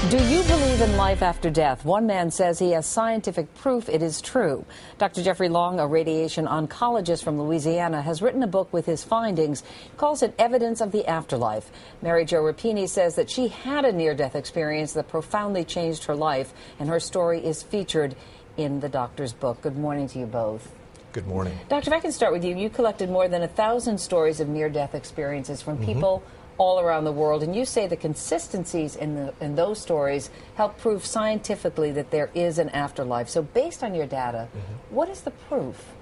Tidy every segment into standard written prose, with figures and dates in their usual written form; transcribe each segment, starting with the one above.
Do you believe in life after death? One man says he has scientific proof it is true. Dr. Jeffrey Long, a radiation oncologist from Louisiana, has written a book with his findings. He calls it Evidence of the Afterlife. Mary Jo Rapini says that she had a near-death experience that profoundly changed her life, and her story is featured in the doctor's book. Good morning to you both. Good morning. Doctor, if I can start with you. You collected more than 1,000 stories of near-death experiences from people all around the world, and you say the consistencies in those stories help prove scientifically that there is an afterlife. So based on your data, what is the proof?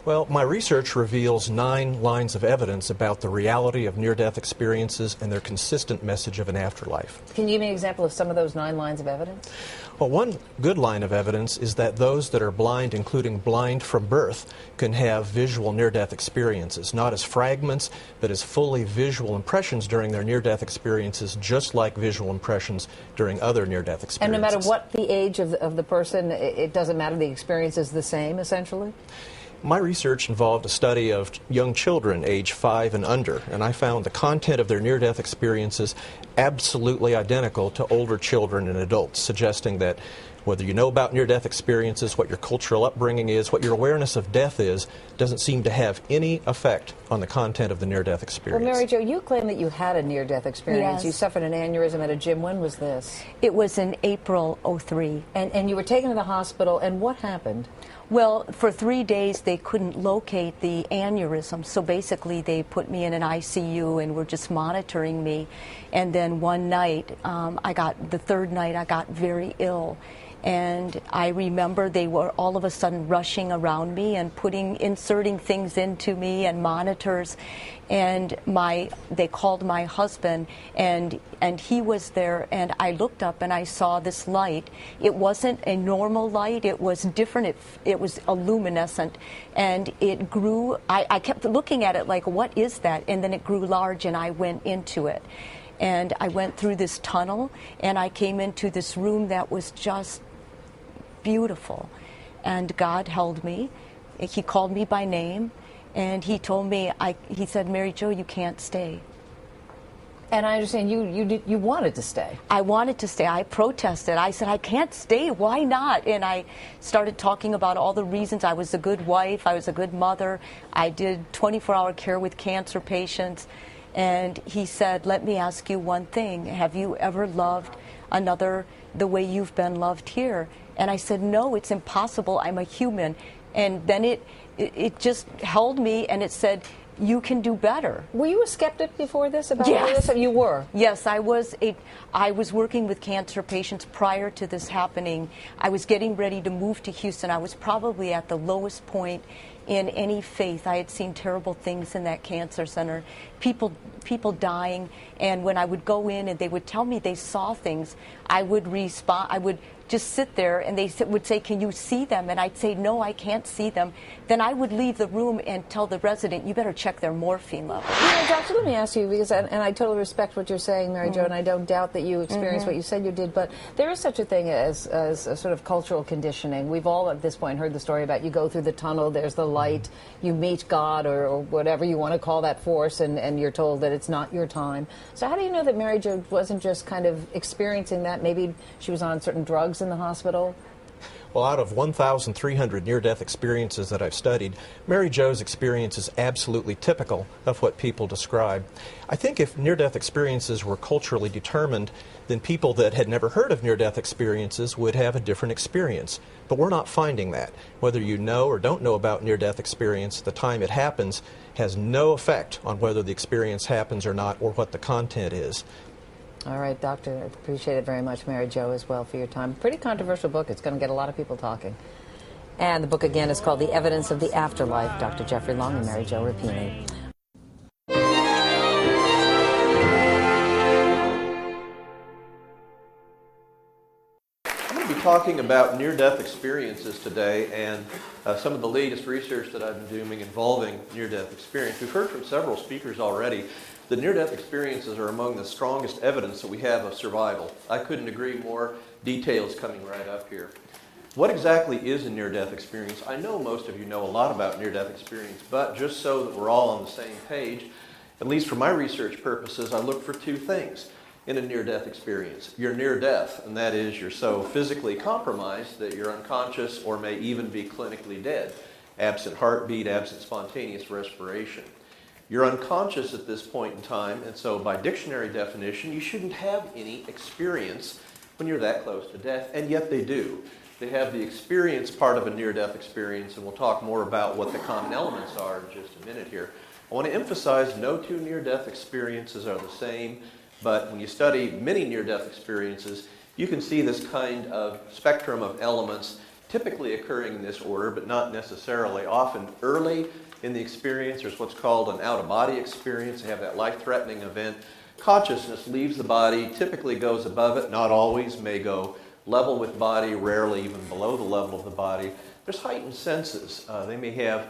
Well, my research reveals 9 lines of evidence about the reality of near-death experiences and their consistent message of an afterlife. Can you give me an example of some of those 9 lines of evidence? Well, one good line of evidence is that those that are blind, including blind from birth, can have visual near-death experiences, not as fragments, but as fully visual impressions during their near-death experiences, just like visual impressions during other near-death experiences. And no matter what the age of the person, it doesn't matter, the experience is the same, essentially? My research involved a study of young children age 5 and under, and I found the content of their near-death experiences absolutely identical to older children and adults, suggesting that whether you know about near-death experiences, what your cultural upbringing is, what your awareness of death is, doesn't seem to have any effect on the content of the near-death experience. Well, Mary Jo, you claim that you had a near-death experience. Yes. You suffered an aneurysm at a gym. When was this? It was in April '03. And you were taken to the hospital, and what happened? Well, for 3 days they couldn't locate the aneurysm, so basically they put me in an ICU and were just monitoring me. And then one night, the third night, I got very ill. And I remember they were all of a sudden rushing around me and inserting things into me and monitors. And they called my husband, and he was there, and I looked up and I saw this light. It wasn't a normal light, it was different, it was a luminescent, and it grew. I kept looking at it like, what is that? And then it grew large and I went into it. And I went through this tunnel and I came into this room that was just beautiful. And God held me. He called me by name. And he told me, he said, Mary Jo, you can't stay. And I understand you wanted to stay. I wanted to stay. I protested. I said, I can't stay. Why not? And I started talking about all the reasons. I was a good wife. I was a good mother. I did 24-hour care with cancer patients. And he said, let me ask you one thing. Have you ever loved another the way you've been loved here? And I said, no, it's impossible. I'm a human. And then it just held me, and it said, you can do better. Were you a skeptic before this about Yes. this? You were? Yes, I was working with cancer patients prior to this happening. I was getting ready to move to Houston. I was probably at the lowest point in any faith. I had seen terrible things in that cancer center, people dying, and when I would go in and they would tell me they saw things, I would respond. I would just sit there, and they would say, can you see them? And I'd say, no, I can't see them. Then I would leave the room and tell the resident, you better check their morphine level. You know, doctor, let me ask you, because, and I totally respect what you're saying, Mary Jo, and I don't doubt that you experienced what you said you did, but there is such a thing as a sort of cultural conditioning. We've all at this point heard the story about you go through the tunnel, there's the light, you meet God or whatever you want to call that force, and you're told that it's not your time. So how do you know that Mary Jo wasn't just kind of experiencing that? Maybe she was on certain drugs in the hospital? Well, out of 1,300 near-death experiences that I've studied, Mary Jo's experience is absolutely typical of what people describe. I think if near-death experiences were culturally determined, then people that had never heard of near-death experiences would have a different experience. But we're not finding that. Whether you know or don't know about near-death experience, the time it happens has no effect on whether the experience happens or not, or what the content is. All right, Doctor, I appreciate it very much, Mary Jo, as well, for your time. Pretty controversial book. It's going to get a lot of people talking. And the book, again, is called The Evidence of the Afterlife. Dr. Jeffrey Long and Mary Jo Rapini. I'm going to be talking about near-death experiences today and some of the latest research that I've been doing involving near-death experience. We've heard from several speakers already. The near-death experiences are among the strongest evidence that we have of survival. I couldn't agree more. Details coming right up here. What exactly is a near-death experience? I know most of you know a lot about near-death experience, but just so that we're all on the same page, at least for my research purposes, I look for two things. in a near-death experience. You're near death, and that is you're so physically compromised that you're unconscious or may even be clinically dead, absent heartbeat, absent spontaneous respiration. You're unconscious at this point in time, and so by dictionary definition, you shouldn't have any experience when you're that close to death, and yet they do. They have the experience part of a near-death experience, and we'll talk more about what the common elements are in just a minute here. I want to emphasize no two near-death experiences are the same, but when you study many near-death experiences, you can see this kind of spectrum of elements typically occurring in this order, but not necessarily. Often early in the experience, there's what's called an out-of-body experience. They have that life-threatening event. Consciousness leaves the body, typically goes above it, not always, may go level with body, rarely even below the level of the body. There's heightened senses. They may have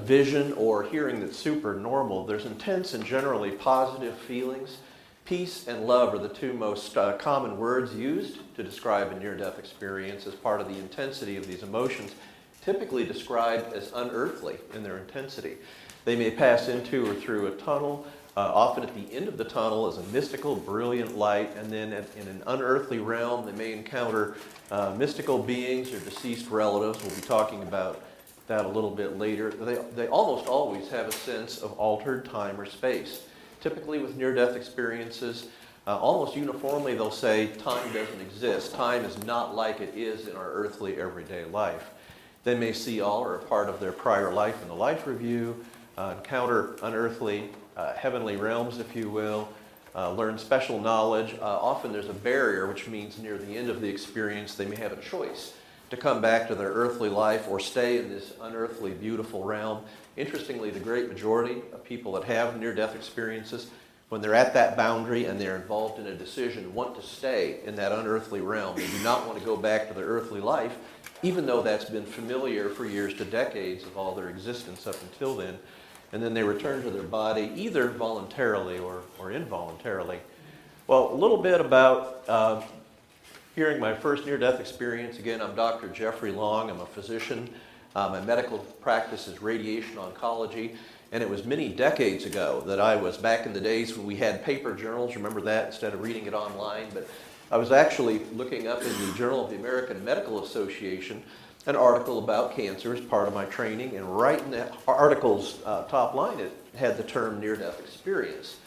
vision or hearing that's super normal. There's intense and generally positive feelings. Peace and love are the two most common words used to describe a near-death experience as part of the intensity of these emotions, typically described as unearthly in their intensity. They may pass into or through a tunnel. Often at the end of the tunnel is a mystical, brilliant light, and then in an unearthly realm, they may encounter mystical beings or deceased relatives. We'll be talking about that a little bit later. They almost always have a sense of altered time or space. Typically with near-death experiences, almost uniformly they'll say time doesn't exist. Time is not like it is in our earthly everyday life. They may see all or a part of their prior life in the life review, encounter unearthly heavenly realms, if you will, learn special knowledge. Often there's a barrier, which means near the end of the experience they may have a choice to come back to their earthly life or stay in this unearthly, beautiful realm. Interestingly, the great majority of people that have near-death experiences, when they're at that boundary and they're involved in a decision, want to stay in that unearthly realm. They do not want to go back to their earthly life, even though that's been familiar for years to decades of all their existence up until then. And then they return to their body either voluntarily or involuntarily. Well, a little bit about hearing my first near-death experience. Again, I'm Dr. Jeffrey Long. I'm a physician. My medical practice is radiation oncology. And it was many decades ago that I was, back in the days when we had paper journals, remember that, instead of reading it online. But I was actually looking up in the Journal of the American Medical Association an article about cancer as part of my training, and right in that article's top line it had the term near-death experience,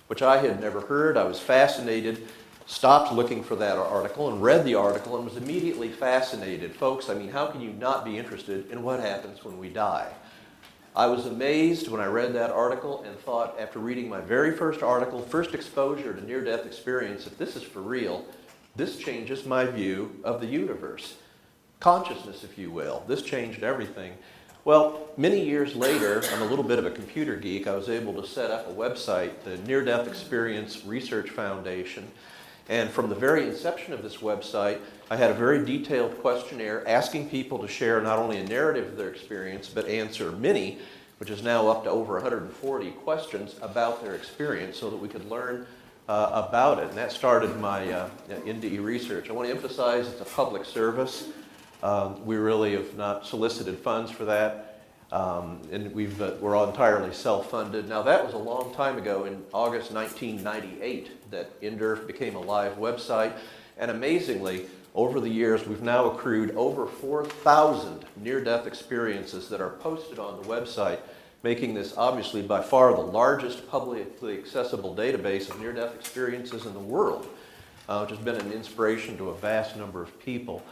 which I had never heard. I was fascinated, stopped looking for that article and read the article and was immediately fascinated. Folks, I mean, how can you not be interested in what happens when we die? I was amazed when I read that article and thought, after reading my very first article, first exposure to near-death experience, if this is for real, this changes my view of the universe. Consciousness, if you will. This changed everything. Well, many years later, I'm a little bit of a computer geek. I was able to set up a website, the Near-Death Experience Research Foundation. And from the very inception of this website, I had a very detailed questionnaire asking people to share not only a narrative of their experience, but answer many, which is now up to over 140 questions about their experience so that we could learn about it. And that started my NDE research. I want to emphasize it's a public service. We really have not solicited funds for that, and we're all entirely self-funded. Now that was a long time ago, in August 1998, that NDERF became a live website, and amazingly, over the years we've now accrued over 4,000 near-death experiences that are posted on the website, making this obviously by far the largest publicly accessible database of near-death experiences in the world, which has been an inspiration to a vast number of people.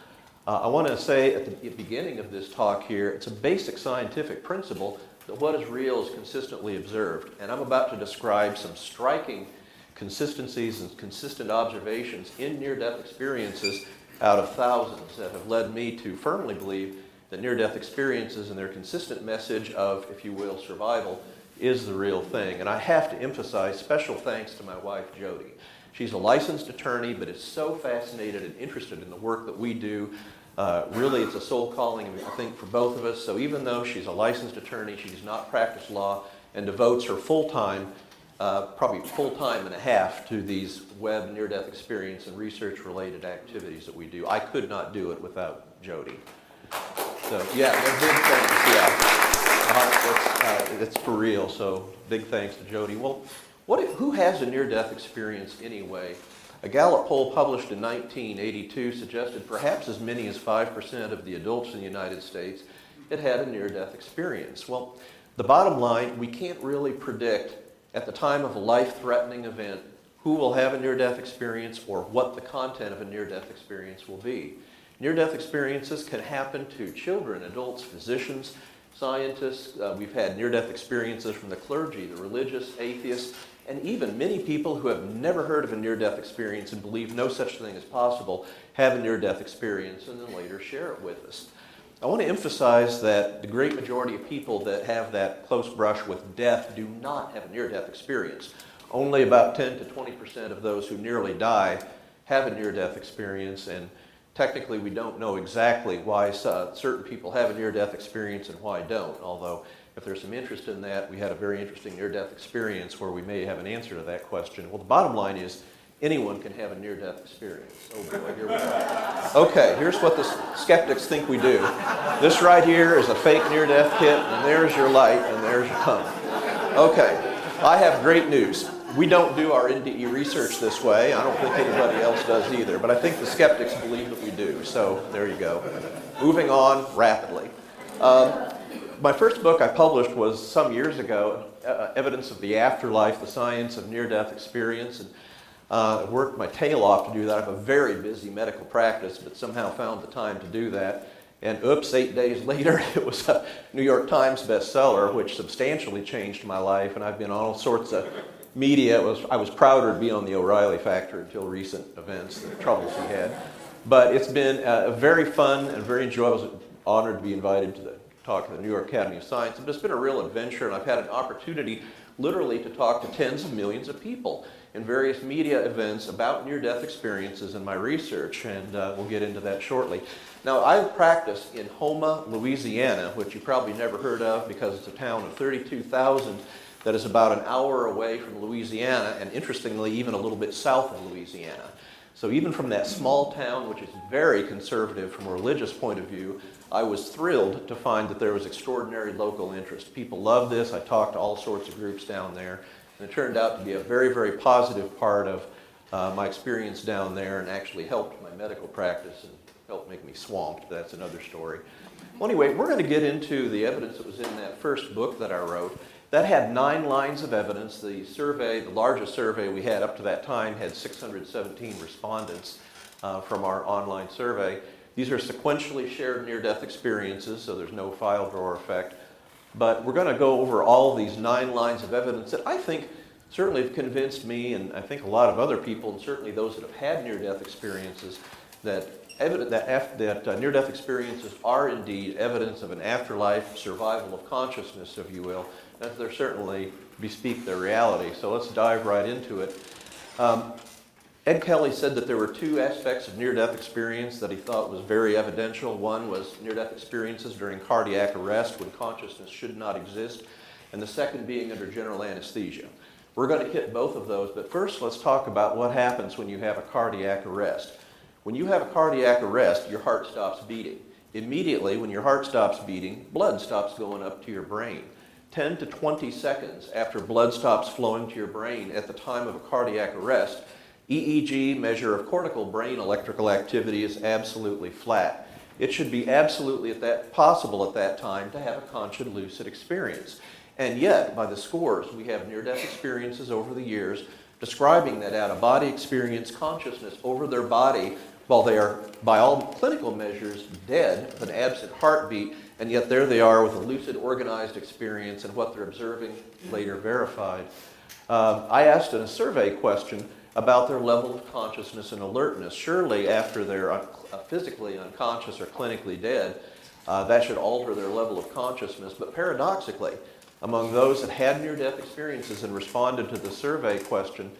I want to say at the beginning of this talk here, it's a basic scientific principle that what is real is consistently observed. And I'm about to describe some striking consistencies and consistent observations in near-death experiences out of thousands that have led me to firmly believe that near-death experiences and their consistent message of, if you will, survival is the real thing. And I have to emphasize special thanks to my wife, Jody. She's a licensed attorney, but is so fascinated and interested in the work that we do. Really, it's a soul calling, I think, for both of us. So even though she's a licensed attorney, she does not practice law and devotes her full-time, probably full-time and a half, to these web near-death experience and research-related activities that we do. I could not do it without Jody. So, yeah, they're big thanks, yeah. It's for real, so big thanks to Jody. Well, Who has a near-death experience anyway? A Gallup poll published in 1982 suggested perhaps as many as 5% of the adults in the United States had had a near-death experience. Well, the bottom line, we can't really predict at the time of a life-threatening event who will have a near-death experience or what the content of a near-death experience will be. Near-death experiences can happen to children, adults, physicians, scientists. We've had near-death experiences from the clergy, the religious, atheists, and even many people who have never heard of a near-death experience and believe no such thing is possible have a near-death experience and then later share it with us. I want to emphasize that the great majority of people that have that close brush with death do not have a near-death experience. Only about 10 to 20% of those who nearly die have a near-death experience, and technically we don't know exactly why certain people have a near-death experience and why don't, although if there's some interest in that, we had a very interesting near-death experience where we may have an answer to that question. Well, the bottom line is anyone can have a near-death experience. Oh boy, here we go. Okay, here's what the skeptics think we do. This right here is a fake near-death kit, and there's your light, and there's your tongue. Okay, I have great news. We don't do our NDE research this way. I don't think anybody else does either, but I think the skeptics believe that we do. So there you go. Moving on rapidly. My first book I published was some years ago, Evidence of the Afterlife, the Science of Near-Death Experience. And I worked my tail off to do that. I have a very busy medical practice, but somehow found the time to do that. And oops, 8 days later, it was a New York Times bestseller, which substantially changed my life. And I've been on all sorts of media. I was prouder to be on the O'Reilly Factor until recent events, the troubles we had. But it's been very fun and very enjoyable. I was honored to be invited to the talk at the New York Academy of Science. It's been a real adventure, and I've had an opportunity literally to talk to tens of millions of people in various media events about near-death experiences in my research, and we'll get into that shortly. Now, I practice in Houma, Louisiana, which you probably never heard of because it's a town of 32,000 that is about an hour away from Louisiana, and interestingly, even a little bit south of Louisiana. So even from that small town, which is very conservative from a religious point of view, I was thrilled to find that there was extraordinary local interest. People love this. I talked to all sorts of groups down there, and it turned out to be a very, very positive part of my experience down there, and actually helped my medical practice and helped make me swamped. That's another story. Well, anyway, we're going to get into the evidence that was in that first book that I wrote. That had 9 lines of evidence. The survey, the largest survey we had up to that time, had 617 respondents from our online survey. These are sequentially shared near-death experiences, so there's no file drawer effect. But we're going to go over all of these 9 lines of evidence that I think certainly have convinced me, and I think a lot of other people, and certainly those that have had near-death experiences, that near-death experiences are indeed evidence of an afterlife, survival of consciousness, if you will, and they're certainly bespeak their reality. So let's dive right into it. Ed Kelly said that there were 2 aspects of near-death experience that he thought was very evidential. One was near-death experiences during cardiac arrest when consciousness should not exist, and the second being under general anesthesia. We're going to hit both of those, but first let's talk about what happens when you have a cardiac arrest. When you have a cardiac arrest, your heart stops beating. Immediately, when your heart stops beating, blood stops going up to your brain. 10 to 20 seconds after blood stops flowing to your brain at the time of a cardiac arrest, EEG, measure of cortical brain electrical activity, is absolutely flat. It should be absolutely possible at that time to have a conscious lucid experience. And yet, by the scores, we have near-death experiences over the years describing that out-of-body experience consciousness over their body while they are, by all clinical measures, dead with an absent heartbeat, and yet there they are with a lucid, organized experience, and what they're observing later verified. I asked in a survey question about their level of consciousness and alertness. Surely after they're physically unconscious or clinically dead, that should alter their level of consciousness. But paradoxically, among those that had near-death experiences and responded to the survey question,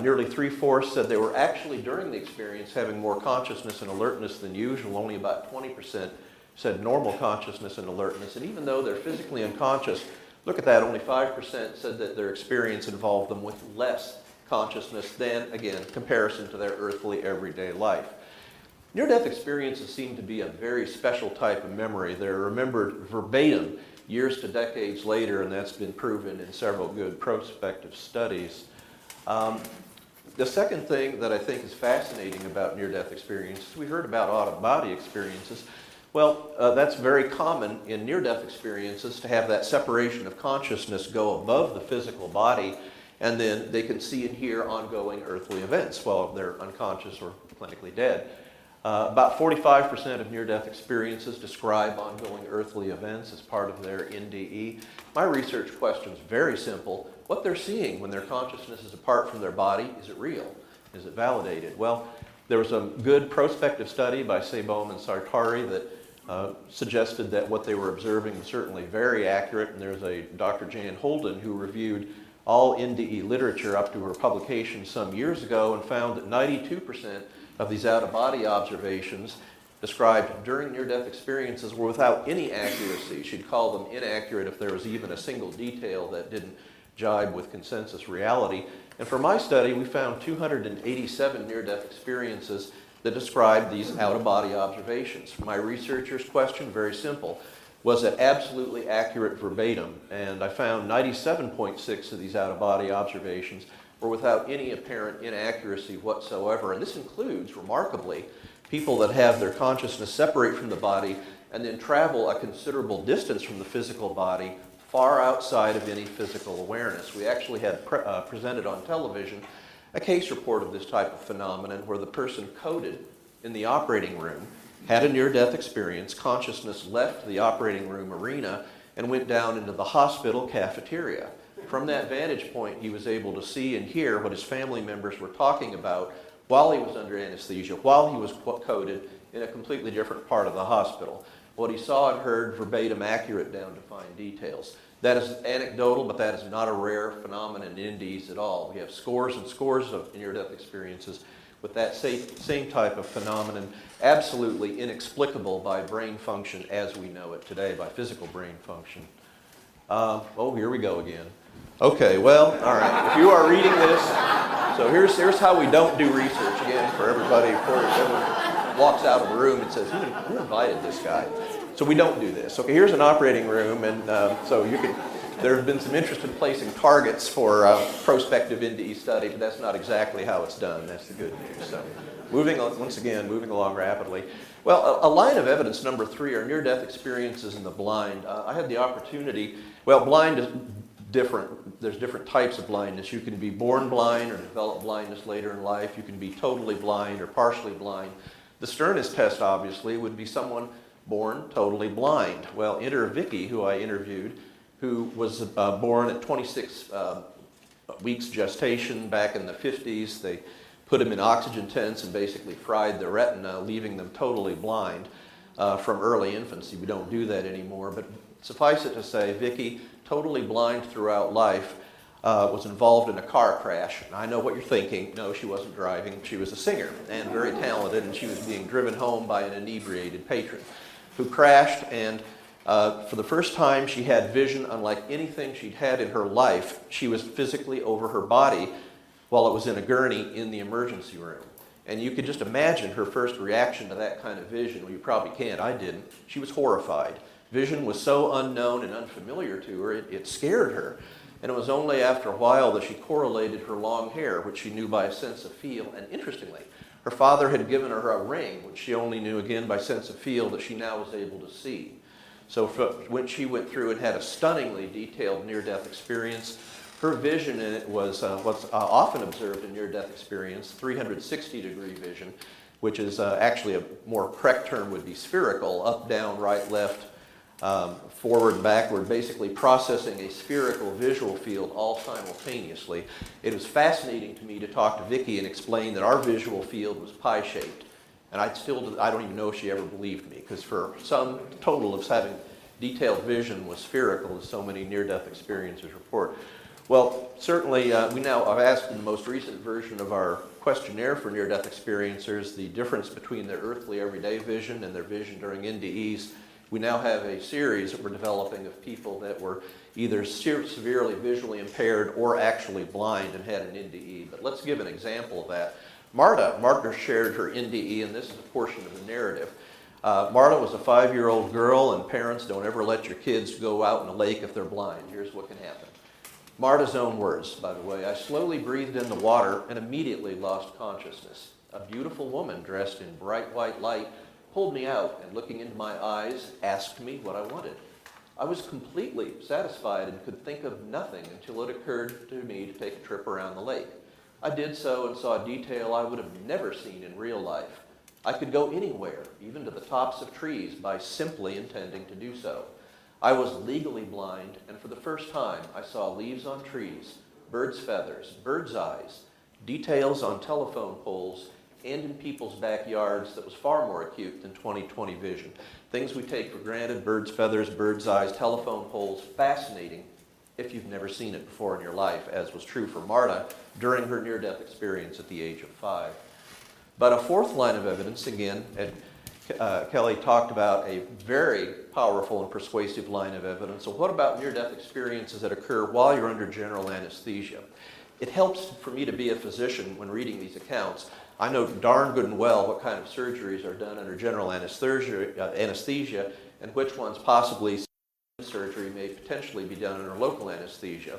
nearly 3/4 said they were actually, during the experience, having more consciousness and alertness than usual. Only about 20% said normal consciousness and alertness. And even though they're physically unconscious, look at that, only 5% said that their experience involved them with less consciousness than, again, comparison to their earthly everyday life. Near-death experiences seem to be a very special type of memory. They're remembered verbatim years to decades later, and that's been proven in several good prospective studies. The second thing that I think is fascinating about near-death experiences, we heard about out-of-body experiences. Well, that's very common in near-death experiences to have that separation of consciousness go above the physical body, and then they can see and hear ongoing earthly events while they're unconscious or clinically dead. About 45% of near-death experiences describe ongoing earthly events as part of their NDE. My research question is very simple. What they're seeing when their consciousness is apart from their body, is it real? Is it validated? Well, there was a good prospective study by Sebom and Sartari that suggested that what they were observing was certainly very accurate, and there's a Dr. Jan Holden who reviewed all NDE literature up to her publication some years ago and found that 92% of these out-of-body observations described during near-death experiences were without any accuracy. She'd call them inaccurate if there was even a single detail that didn't jibe with consensus reality. And for my study, we found 287 near-death experiences that described these out-of-body observations. My researcher's question, very simple. Was it absolutely accurate verbatim? And I found 97.6 of these out-of-body observations were without any apparent inaccuracy whatsoever. And this includes, remarkably, people that have their consciousness separate from the body and then travel a considerable distance from the physical body, far outside of any physical awareness. We actually had presented on television a case report of this type of phenomenon where the person coded in the operating room, had a near-death experience, consciousness left the operating room arena and went down into the hospital cafeteria. From that vantage point, he was able to see and hear what his family members were talking about while he was under anesthesia, while he was coded in a completely different part of the hospital. What he saw and heard verbatim accurate down to fine details. That is anecdotal, but that is not a rare phenomenon in NDEs at all. We have scores and scores of near-death experiences with that same type of phenomenon, absolutely inexplicable by brain function as we know it today, by physical brain function. Oh, here we go again. Okay, well, all right. If you are reading this, so here's how we don't do research again for everybody. Of course, everyone walks out of the room and says, who invited this guy? So we don't do this. Okay, here's an operating room, and so you can. There have been some interest in placing targets for prospective NDE study, but that's not exactly how it's done. That's the good news. So, moving along rapidly. Well, a line of evidence number 3 are near-death experiences in the blind. I had the opportunity. Well, blind is different. There's different types of blindness. You can be born blind or develop blindness later in life. You can be totally blind or partially blind. The sternest test, obviously, would be someone born totally blind. Well, enter Vicky, who I interviewed, who was born at 26 weeks gestation back in the 50s. They put him in oxygen tents and basically fried the retina, leaving them totally blind from early infancy. We don't do that anymore, but suffice it to say, Vicky, totally blind throughout life, was involved in a car crash. And I know what you're thinking. No, she wasn't driving. She was a singer and very talented, and she was being driven home by an inebriated patron who crashed, and for the first time she had vision unlike anything she'd had in her life. She was physically over her body while it was in a gurney in the emergency room. And you could just imagine her first reaction to that kind of vision. Well, you probably can't. I didn't. She was horrified. Vision was so unknown and unfamiliar to her, it scared her. And it was only after a while that she correlated her long hair, which she knew by a sense of feel. And interestingly, her father had given her a ring, which she only knew again by sense of feel, that she now was able to see. So when she went through and had a stunningly detailed near-death experience, her vision in it was what's often observed in near-death experience, 360-degree vision, which is actually a more correct term would be spherical, up, down, right, left, forward and backward, basically processing a spherical visual field all simultaneously. It was fascinating to me to talk to Vicky and explain that our visual field was pie-shaped. And I don't even know if she ever believed me, because for some total of having detailed vision was spherical, as so many near-death experiences report. Well, certainly I've asked in the most recent version of our questionnaire for near-death experiencers the difference between their earthly everyday vision and their vision during NDEs. We now have a series that we're developing of people that were either severely visually impaired or actually blind and had an NDE. But let's give an example of that. Marta shared her NDE, and this is a portion of the narrative. Marta was a 5-year-old girl, and parents, don't ever let your kids go out in a lake if they're blind. Here's what can happen. Marta's own words, by the way. I slowly breathed in the water and immediately lost consciousness. A beautiful woman dressed in bright white light pulled me out and, looking into my eyes, asked me what I wanted. I was completely satisfied and could think of nothing until it occurred to me to take a trip around the lake. I did so and saw detail I would have never seen in real life. I could go anywhere, even to the tops of trees, by simply intending to do so. I was legally blind, and for the first time I saw leaves on trees, birds' feathers, birds' eyes, details on telephone poles, and in people's backyards that was far more acute than 20/20 vision. Things we take for granted, birds' feathers, birds' eyes, telephone poles, fascinating if you've never seen it before in your life, as was true for Marta during her near-death experience at the age of 5. But a fourth line of evidence, again, Kelly talked about a very powerful and persuasive line of evidence. So what about near-death experiences that occur while you're under general anesthesia? It helps for me to be a physician when reading these accounts. I know darn good and well what kind of surgeries are done under general anesthesia and which ones possibly surgery may potentially be done under local anesthesia.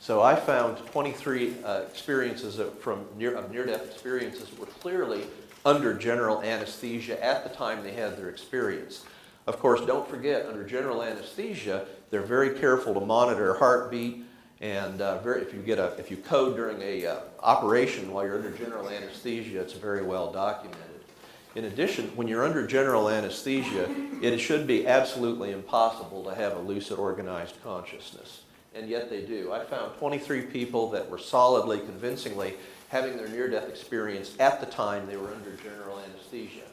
So I found 23 experiences of near-death experiences that were clearly under general anesthesia at the time they had their experience. Of course, don't forget, under general anesthesia, they're very careful to monitor heartbeat, and if you code during a operation while you're under general anesthesia, it's very well documented. In addition, when you're under general anesthesia, it should be absolutely impossible to have a lucid, organized consciousness. And yet they do. I found 23 people that were solidly, convincingly having their near-death experience at the time they were under general anesthesia.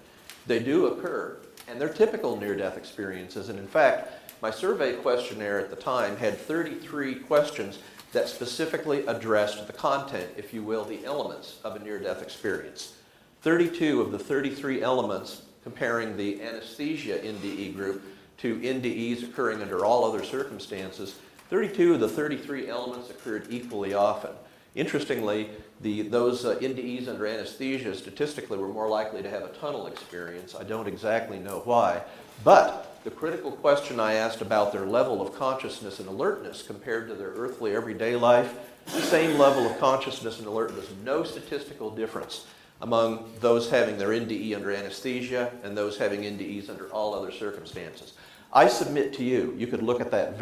They do occur, and they're typical near-death experiences. And in fact, my survey questionnaire at the time had 33 questions that specifically addressed the content, if you will, the elements of a near-death experience. 32 of the 33 elements, comparing the anesthesia NDE group to NDEs occurring under all other circumstances, 32 of the 33 elements occurred equally often. Interestingly, those NDEs under anesthesia statistically were more likely to have a tunnel experience. I don't exactly know why, but the critical question I asked about their level of consciousness and alertness compared to their earthly everyday life, same level of consciousness and alertness, no statistical difference among those having their NDE under anesthesia and those having NDEs under all other circumstances. I submit to you, you could look at that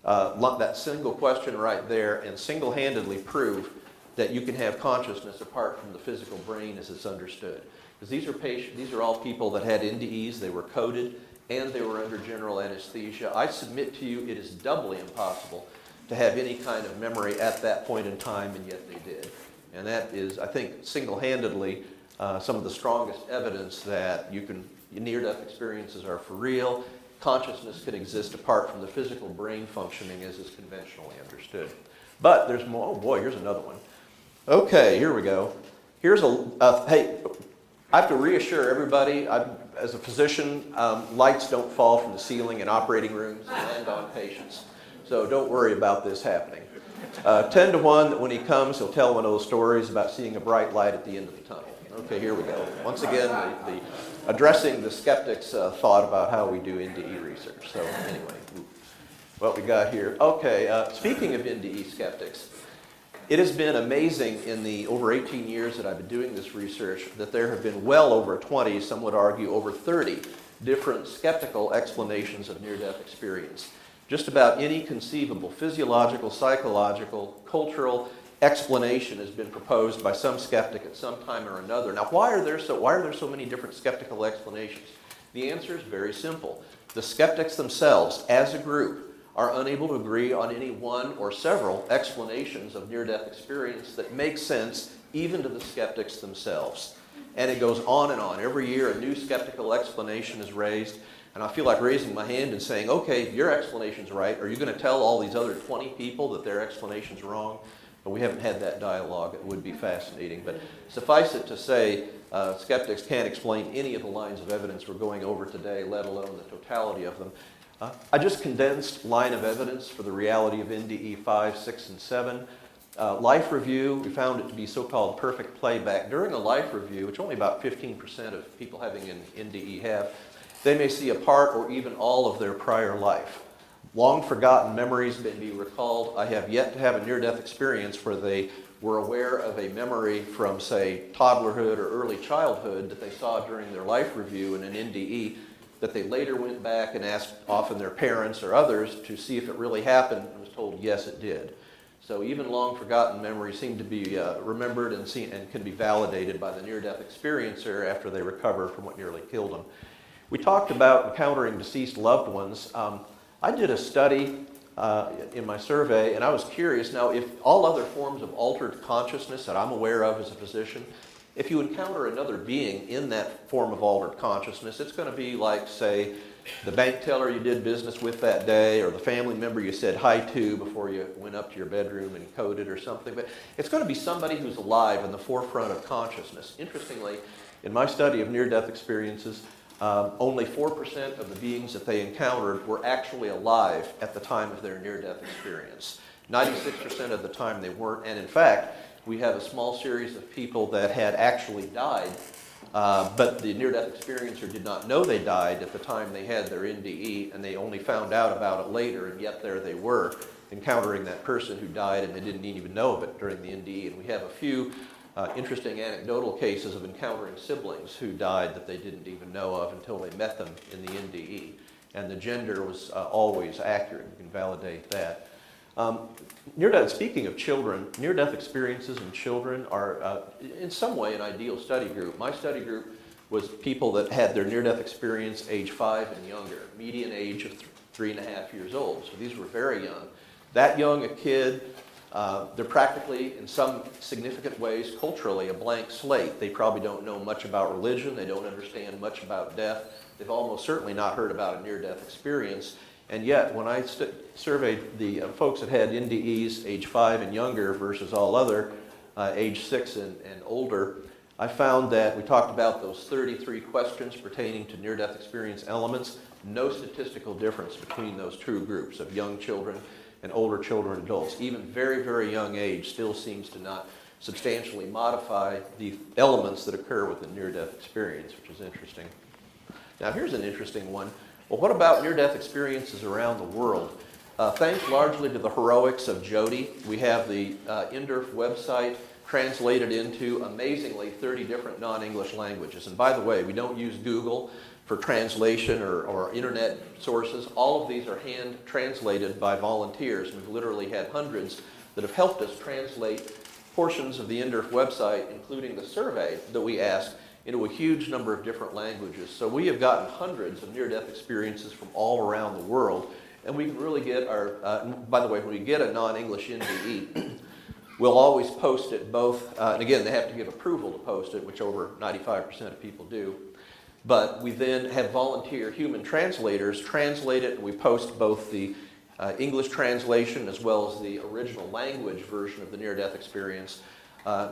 that single question right there and single-handedly prove that you can have consciousness apart from the physical brain as it's understood. Because these are all people that had NDEs, they were coded, and they were under general anesthesia. I submit to you it is doubly impossible to have any kind of memory at that point in time, and yet they did. And that is, I think, single-handedly some of the strongest evidence that near-death experiences are for real. Consciousness can exist apart from the physical brain functioning as is conventionally understood. But there's more. Oh boy, here's another one. Okay, here we go. Here's hey, I have to reassure everybody, as a physician, lights don't fall from the ceiling in operating rooms and land on patients. So don't worry about this happening. 10 to 1 that when he comes, he'll tell one of those stories about seeing a bright light at the end of the tunnel. Okay, here we go. Once again, addressing the skeptics' thought about how we do NDE research. So anyway, what we got here. Okay, speaking of NDE skeptics, it has been amazing in the over 18 years that I've been doing this research that there have been well over 20, some would argue over 30, different skeptical explanations of near-death experience. Just about any conceivable physiological, psychological, cultural explanation has been proposed by some skeptic at some time or another. Now, why are there so many different skeptical explanations? The answer is very simple. The skeptics themselves, as a group, are unable to agree on any one or several explanations of near-death experience that make sense even to the skeptics themselves. And it goes on and on. Every year a new skeptical explanation is raised, and I feel like raising my hand and saying, okay, your explanation's right. Are you going to tell all these other 20 people that their explanation's wrong? But we haven't had that dialogue. It would be fascinating. But suffice it to say, skeptics can't explain any of the lines of evidence we're going over today, let alone the totality of them. I just condensed line of evidence for the reality of NDE 5, 6, and 7. Life review, we found it to be so-called perfect playback. During a life review, which only about 15% of people having an NDE have, they may see a part or even all of their prior life. Long forgotten memories may be recalled. I have yet to have a near-death experience where they were aware of a memory from, say, toddlerhood or early childhood that they saw during their life review in an NDE that they later went back and asked often their parents or others to see if it really happened and was told, yes, it did. So even long forgotten memories seem to be remembered and seen and can be validated by the near-death experiencer after they recover from what nearly killed them. We talked about encountering deceased loved ones. I did a study in my survey, and I was curious. Now, if all other forms of altered consciousness that I'm aware of as a physician, if you encounter another being in that form of altered consciousness, it's going to be like, say, the bank teller you did business with that day, or the family member you said hi to before you went up to your bedroom and coded or something. But it's going to be somebody who's alive in the forefront of consciousness. Interestingly, in my study of near-death experiences, only 4% of the beings that they encountered were actually alive at the time of their near-death experience. 96% of the time they weren't, and in fact, we have a small series of people that had actually died, but the near-death experiencer did not know they died at the time they had their NDE, and they only found out about it later, and yet there they were, encountering that person who died, and they didn't even know of it during the NDE. And we have a few interesting anecdotal cases of encountering siblings who died that they didn't even know of until they met them in the NDE. And the gender was always accurate. You can validate that. Speaking of children, near-death experiences in children are in some way an ideal study group. My study group was people that had their near-death experience age 5 and younger, median age of 3.5 years old. So these were very young. That young a kid, they're practically, in some significant ways, culturally a blank slate. They probably don't know much about religion. They don't understand much about death. They've almost certainly not heard about a near-death experience. And yet, when I surveyed the folks that had NDEs age 5 and younger versus all other age 6 and older, I found that we talked about those 33 questions pertaining to near-death experience elements. No statistical difference between those two groups of young children and older children and adults. Even very, very young age still seems to not substantially modify the elements that occur with the near-death experience, which is interesting. Now, here's an interesting one. Well, what about near-death experiences around the world? Thanks largely to the heroics of Jody, we have the NDERF website translated into, amazingly, 30 different non-English languages. And by the way, we don't use Google for translation or internet sources. All of these are hand translated by volunteers. We've literally had hundreds that have helped us translate portions of the NDERF website, including the survey that we asked, into a huge number of different languages. So we have gotten hundreds of near-death experiences from all around the world, and we can really get our, by the way, when we get a non-English NDE, we'll always post it both, and again, they have to give approval to post it, which over 95% of people do. But we then have volunteer human translators translate it, and we post both the English translation as well as the original language version of the near-death experience.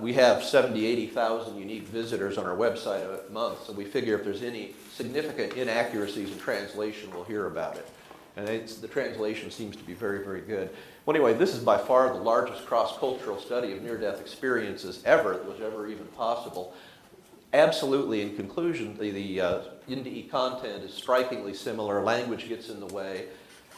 We have 70,000 to 80,000 unique visitors on our website a month, so we figure if there's any significant inaccuracies in translation, we'll hear about it. And the translation seems to be very, very good. Well, anyway, this is by far the largest cross-cultural study of near-death experiences ever that was ever even possible. Absolutely, in conclusion, the NDE content is strikingly similar. Language gets in the way,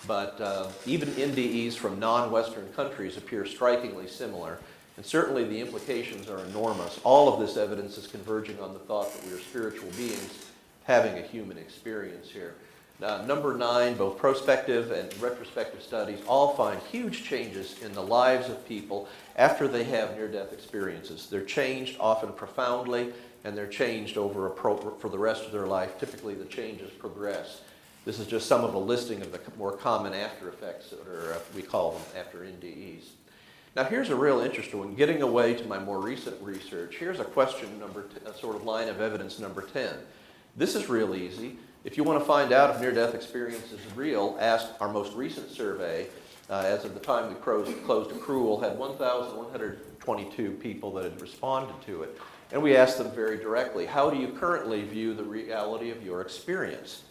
but even NDEs from non-Western countries appear strikingly similar. And certainly the implications are enormous. All of this evidence is converging on the thought that we are spiritual beings having a human experience here. Number 9, both prospective and retrospective studies all find huge changes in the lives of people after they have near-death experiences. They're changed often profoundly, and they're changed over for the rest of their life. Typically the changes progress. This is just some of a listing of the more common after effects, that are, we call them after NDEs. Now here's a real interesting one. Getting away to my more recent research, here's a question sort of line of evidence number 10. This is real easy. If you want to find out if near-death experience is real, ask our most recent survey. As of the time we closed accrual, had 1,122 people that had responded to it. And we asked them very directly, how do you currently view the reality of your experience?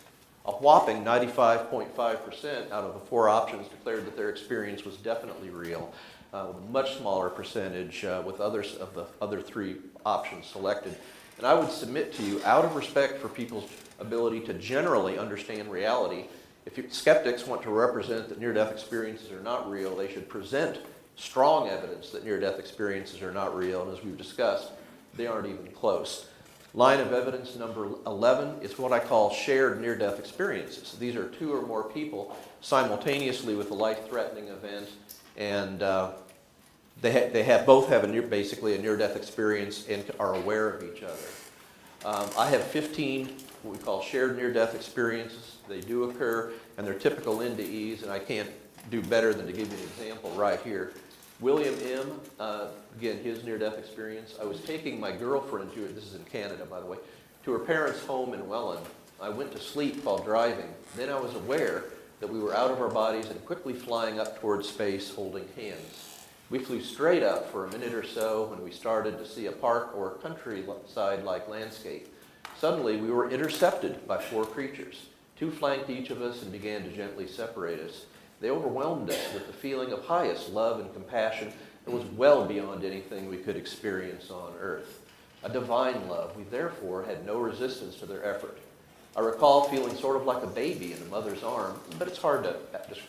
A whopping 95.5% out of the 4 options declared that their experience was definitely real. with a much smaller percentage with others of the other three options selected. And I would submit to you, out of respect for people's ability to generally understand reality, if skeptics want to represent that near-death experiences are not real, they should present strong evidence that near-death experiences are not real, and as we've discussed, they aren't even close. Line of evidence number 11 is what I call shared near-death experiences. These are two or more people simultaneously with a life-threatening event, and both have basically a near-death experience and are aware of each other. I have 15 what we call shared near-death experiences. They do occur, and they're typical NDEs, and I can't do better than to give you an example right here. William M., again, his near-death experience. I was taking my girlfriend this is in Canada, by the way, to her parents' home in Welland. I went to sleep while driving. Then I was aware that we were out of our bodies and quickly flying up towards space, holding hands. We flew straight up for a minute or so when we started to see a park or countryside-like landscape. Suddenly, we were intercepted by 4 creatures. 2 flanked each of us and began to gently separate us. They overwhelmed us with the feeling of highest love and compassion that was well beyond anything we could experience on earth. A divine love. We therefore had no resistance to their effort. I recall feeling sort of like a baby in a mother's arm, but it's hard to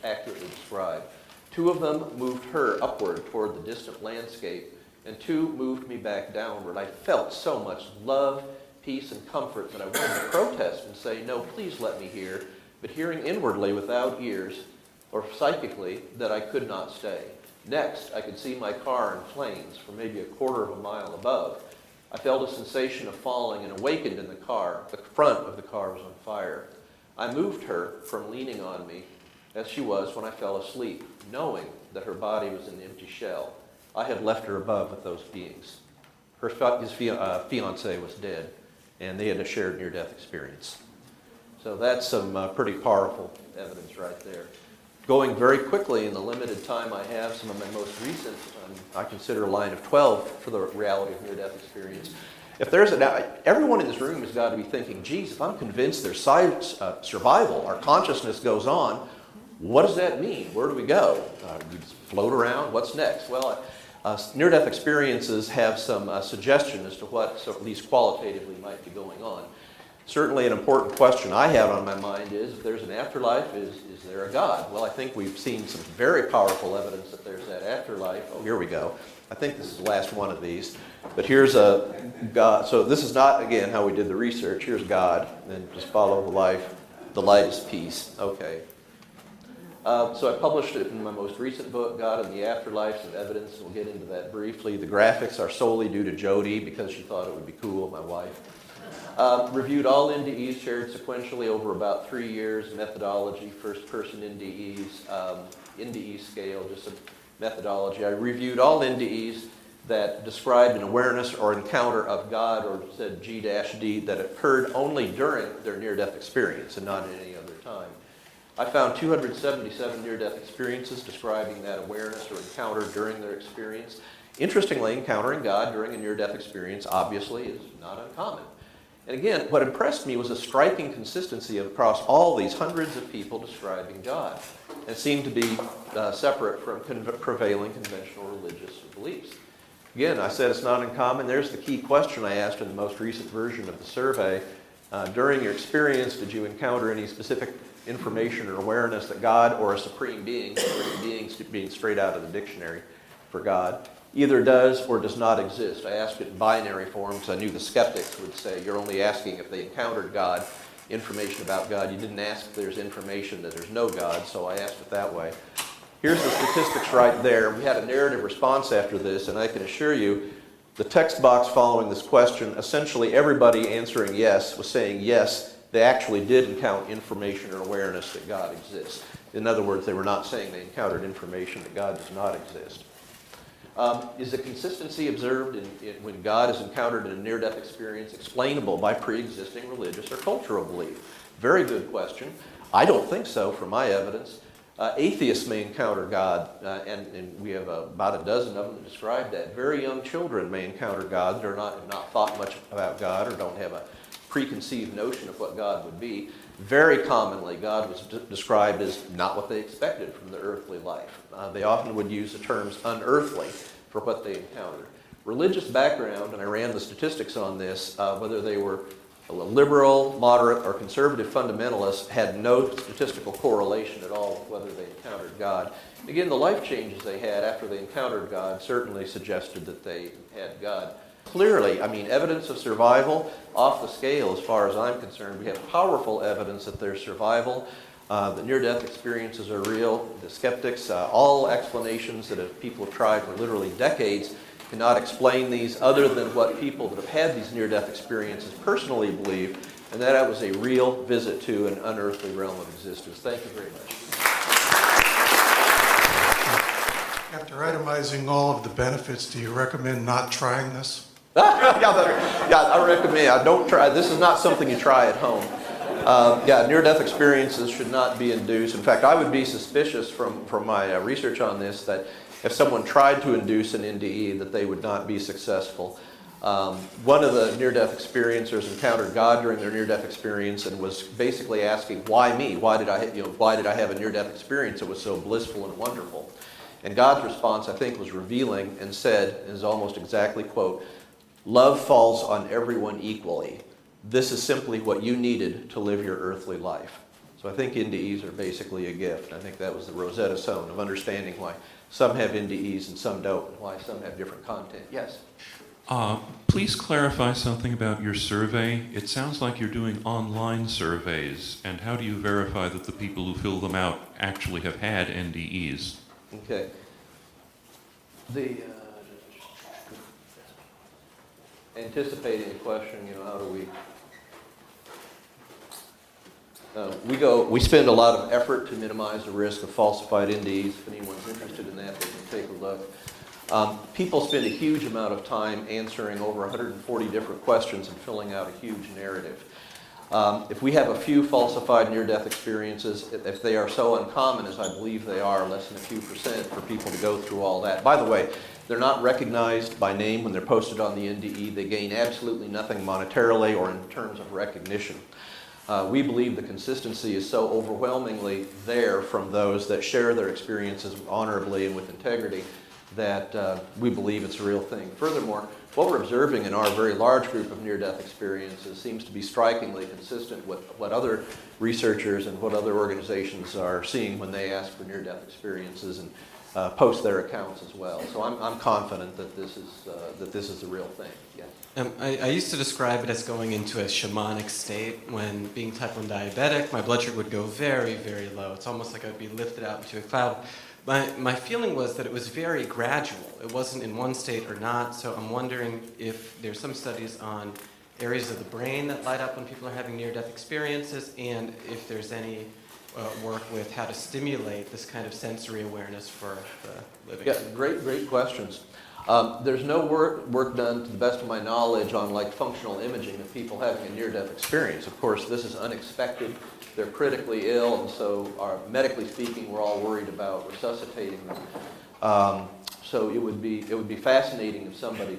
accurately describe. 2 of them moved her upward toward the distant landscape, and 2 moved me back downward. I felt so much love, peace, and comfort that I wanted to protest and say, no, please let me hear, but hearing inwardly without ears, or psychically, that I could not stay. Next, I could see my car in flames for maybe a quarter of a mile above. I felt a sensation of falling and awakened in the car. The front of the car was on fire. I moved her from leaning on me, as she was when I fell asleep, knowing that her body was an empty shell. I had left her above with those beings. His fiancé was dead, and they had a shared near-death experience. So that's some pretty powerful evidence right there. Going very quickly in the limited time I have, some of my most recent, I consider a line of 12 for the reality of near-death experience. If there's now, everyone in this room has got to be thinking, geez, if I'm convinced there's survival, our consciousness goes on, what does that mean? Where do we go? We just float around? What's next? Well, near-death experiences have some suggestion as to what, so at least qualitatively, might be going on. Certainly an important question I have on my mind is, if there's an afterlife, is there a God? Well, I think we've seen some very powerful evidence that there's that afterlife. Oh, here we go. I think this is the last one of these. But here's a God. So this is not, again, how we did the research. Here's God. And just follow the life. The light is peace. Okay. So I published it in my most recent book, God and the Afterlife, some evidence. We'll get into that briefly. The graphics are solely due to Jody because she thought it would be cool, my wife. Reviewed all NDEs shared sequentially over about 3 years. Methodology, first-person NDEs, NDE scale, just some methodology. I reviewed all NDEs that described an awareness or encounter of God, or said G-D, that occurred only during their near-death experience and not at any other time. I found 277 near-death experiences describing that awareness or encounter during their experience. Interestingly, encountering God during a near-death experience obviously is not uncommon. And again, what impressed me was a striking consistency across all these hundreds of people describing God. It seemed to be separate from prevailing conventional religious beliefs. Again, I said it's not uncommon. There's the key question I asked in the most recent version of the survey. During your experience, did you encounter any specific information or awareness that God or a supreme being being straight out of the dictionary for God, either does or does not exist? I asked it in binary form because I knew the skeptics would say you're only asking if they encountered God, information about God. You didn't ask if there's information that there's no God, so I asked it that way. Here's the statistics right there. We had a narrative response after this, and I can assure you the text box following this question, essentially everybody answering yes was saying yes, they actually did encounter information or awareness that God exists. In other words, they were not saying they encountered information that God does not exist. Is the consistency observed when God is encountered in a near-death experience explainable by pre-existing religious or cultural belief? Very good question. I don't think so from my evidence. Atheists may encounter God, and we have about a dozen of them that describe that. Very young children may encounter God that are not thought much about God or don't have a preconceived notion of what God would be. Very commonly, God was described as not what they expected from the earthly life. They often would use the terms unearthly for what they encountered. Religious background, and I ran the statistics on this, whether they were a liberal, moderate, or conservative fundamentalists, had no statistical correlation at all with whether they encountered God. Again, the life changes they had after they encountered God certainly suggested that they had God. Clearly, I mean, evidence of survival, off the scale as far as I'm concerned. We have powerful evidence that there's survival. The near-death experiences are real. The skeptics, all explanations that people have tried for literally decades cannot explain these other than what people that have had these near-death experiences personally believe, and that it was a real visit to an unearthly realm of existence. Thank you very much. After itemizing all of the benefits, do you recommend not trying this? Yeah, I recommend. I don't try. This is not something you try at home. Near-death experiences should not be induced. In fact, I would be suspicious from my research on this that if someone tried to induce an NDE, that they would not be successful. One of the near-death experiencers encountered God during their near-death experience and was basically asking, "Why me? Why did I have a near-death experience that was so blissful and wonderful?" And God's response, I think, was revealing and said, is almost exactly, quote, "Love falls on everyone equally. This is simply what you needed to live your earthly life." So I think NDEs are basically a gift. I think that was the Rosetta Stone of understanding why some have NDEs and some don't, and why some have different content. Yes? Please clarify something about your survey. It sounds like you're doing online surveys, and how do you verify that the people who fill them out actually have had NDEs? Okay. Anticipating the question, how do we spend a lot of effort to minimize the risk of falsified NDEs. If anyone's interested in that, they can take a look. People spend a huge amount of time answering over 140 different questions and filling out a huge narrative. If we have a few falsified near-death experiences, if they are so uncommon as I believe they are, less than a few percent for people to go through all that. By the way, they're not recognized by name when they're posted on the NDE. They gain absolutely nothing monetarily or in terms of recognition. We believe the consistency is so overwhelmingly there from those that share their experiences honorably and with integrity that we believe it's a real thing. Furthermore, what we're observing in our very large group of near-death experiences seems to be strikingly consistent with what other researchers and what other organizations are seeing when they ask for near-death experiences and post their accounts as well. So I'm confident that this is the real thing. Yeah. I used to describe it as going into a shamanic state. When being type 1 diabetic, my blood sugar would go very, very low. It's almost like I would be lifted out into a cloud. My feeling was that it was very gradual. It wasn't in one state or not, so I'm wondering if there's some studies on areas of the brain that light up when people are having near-death experiences, and if there's any work with how to stimulate this kind of sensory awareness for the living. Yeah, great questions. There's no work done, to the best of my knowledge, on functional imaging of people having a near-death experience. Of course, this is unexpected. They're critically ill, and so medically speaking, we're all worried about resuscitating them. So it would be fascinating if somebody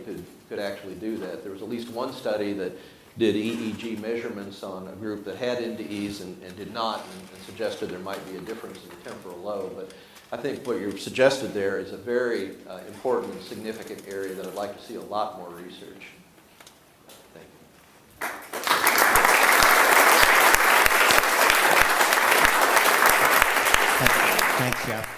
could actually do that. There was at least one study that did EEG measurements on a group that had NDEs and did not, and suggested there might be a difference in the temporal lobe. But I think what you've suggested there is a very important and significant area that I'd like to see a lot more research. Thank you. Thanks, Jeff.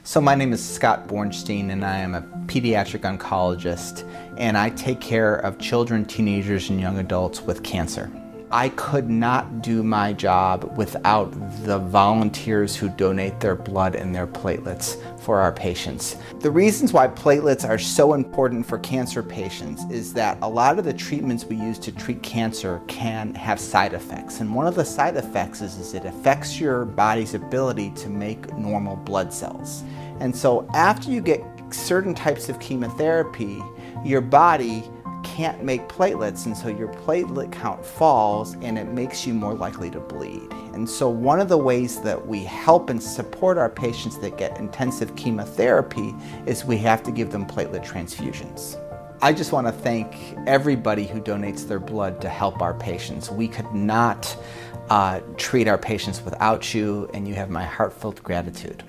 So my name is Scott Bornstein, and I am a pediatric oncologist, and I take care of children, teenagers, and young adults with cancer. I could not do my job without the volunteers who donate their blood and their platelets for our patients. The reasons why platelets are so important for cancer patients is that a lot of the treatments we use to treat cancer can have side effects. And one of the side effects is it affects your body's ability to make normal blood cells. And so after you get certain types of chemotherapy, your body can't make platelets, and so your platelet count falls, and it makes you more likely to bleed. And so one of the ways that we help and support our patients that get intensive chemotherapy is we have to give them platelet transfusions. I just want to thank everybody who donates their blood to help our patients. We could not treat our patients without you, and you have my heartfelt gratitude.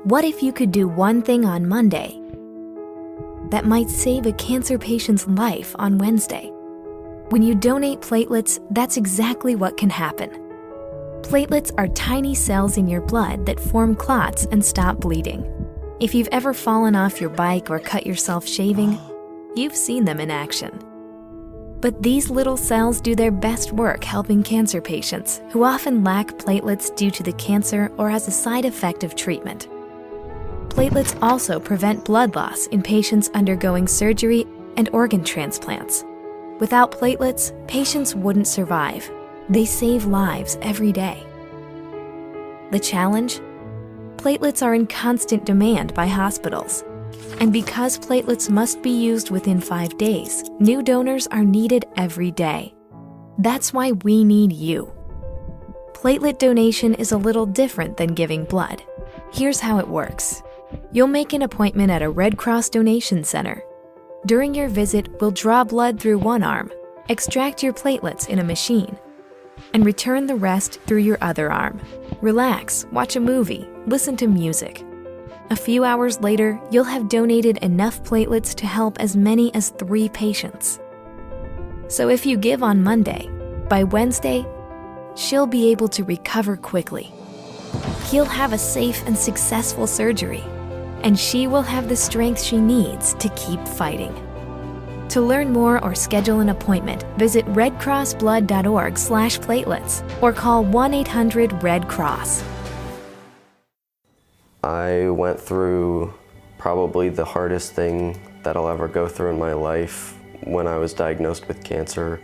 What if you could do one thing on Monday that might save a cancer patient's life on Wednesday? When you donate platelets, that's exactly what can happen. Platelets are tiny cells in your blood that form clots and stop bleeding. If you've ever fallen off your bike or cut yourself shaving, you've seen them in action. But these little cells do their best work helping cancer patients who often lack platelets due to the cancer or as a side effect of treatment. Platelets also prevent blood loss in patients undergoing surgery and organ transplants. Without platelets, patients wouldn't survive. They save lives every day. The challenge? Platelets are in constant demand by hospitals. And because platelets must be used within 5 days, new donors are needed every day. That's why we need you. Platelet donation is a little different than giving blood. Here's how it works. You'll make an appointment at a Red Cross donation center. During your visit, we'll draw blood through one arm, extract your platelets in a machine, and return the rest through your other arm. Relax, watch a movie, listen to music. A few hours later, you'll have donated enough platelets to help as many as 3 patients. So if you give on Monday, by Wednesday, she'll be able to recover quickly. He'll have a safe and successful surgery, and she will have the strength she needs to keep fighting. To learn more or schedule an appointment, visit redcrossblood.org/platelets or call 1-800-RED-CROSS. I went through probably the hardest thing that I'll ever go through in my life when I was diagnosed with cancer.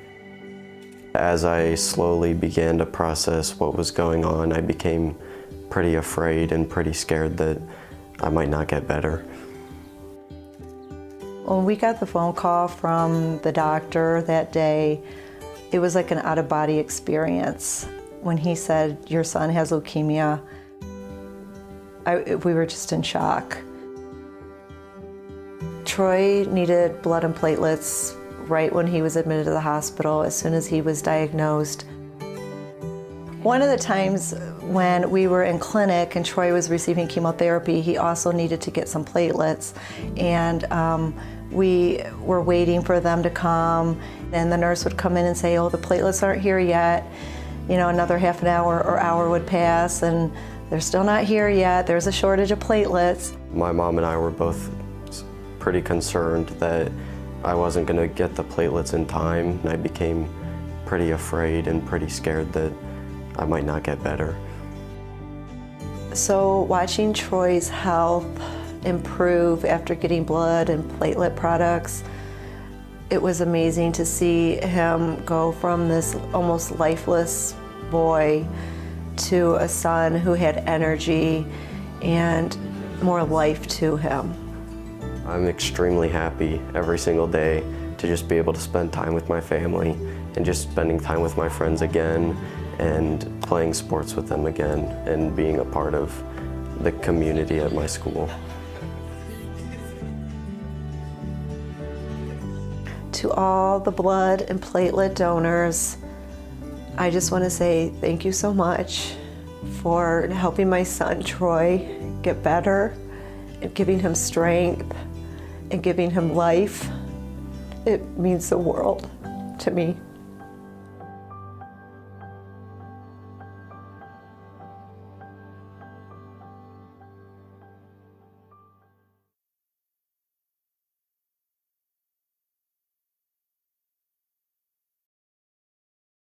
As I slowly began to process what was going on, I became pretty afraid and pretty scared that I might not get better. When we got the phone call from the doctor that day, it was like an out-of-body experience. When he said, "Your son has leukemia," we were just in shock. Troy needed blood and platelets right when he was admitted to the hospital, as soon as he was diagnosed. One of the times when we were in clinic and Troy was receiving chemotherapy, he also needed to get some platelets, and we were waiting for them to come, and the nurse would come in and say, "Oh, the platelets aren't here yet." You know, another half an hour or hour would pass, and they're still not here yet. There's a shortage of platelets. My mom and I were both pretty concerned that I wasn't going to get the platelets in time, and I became pretty afraid and pretty scared that I might not get better. So watching Troy's health improve after getting blood and platelet products, it was amazing to see him go from this almost lifeless boy to a son who had energy and more life to him. I'm extremely happy every single day to just be able to spend time with my family and just spending time with my friends again and playing sports with them again and being a part of the community at my school. To all the blood and platelet donors, I just want to say thank you so much for helping my son Troy get better and giving him strength and giving him life. It means the world to me.